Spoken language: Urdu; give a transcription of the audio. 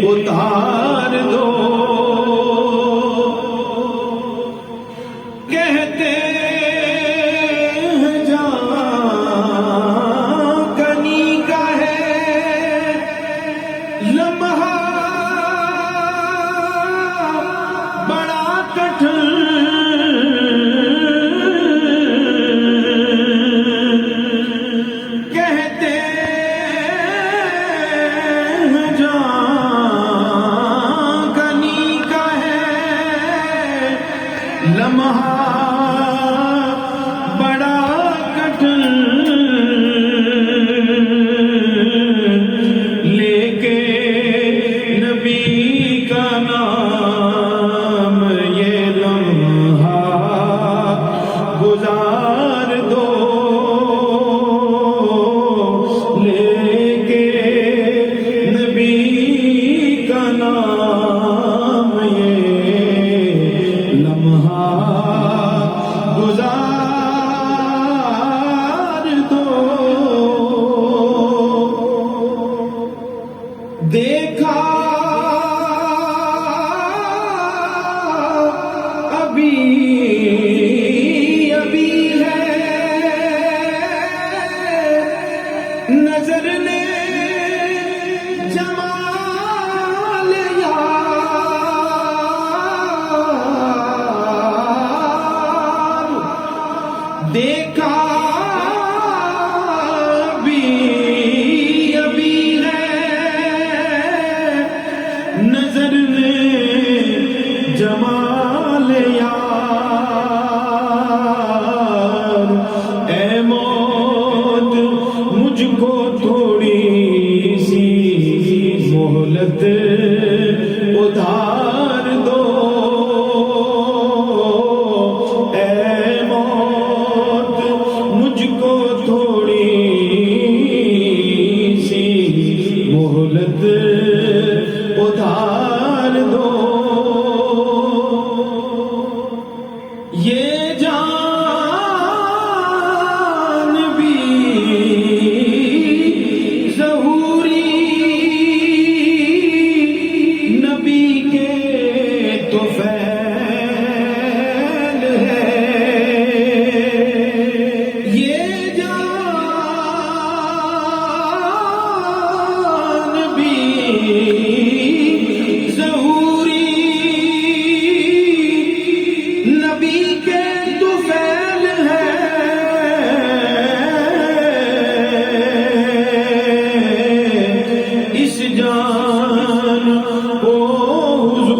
اتار دو کہتے ہیں جہاں کنی کا ہے لمحہ بڑا کٹھن کہتے لمحہ بڑا کٹھن لے کے نبی کا نام یہ لمحہ گزار دو لے کے نبی کا نام یہ لمحہ گزار دو دیکھا ابھی ہے نظر نے جمال یار دیکھا ابھی ہے نظر نے جمال یار اے موت مجھ کو تھوڑی سی مہلت ادھار دو مجھ کو تھوڑی سی مہلت ادھار دو یہ جان بھی ظہوری نبی کے تو فعل ہے ظہوری نبی کے تو فعل ہے اس جان کو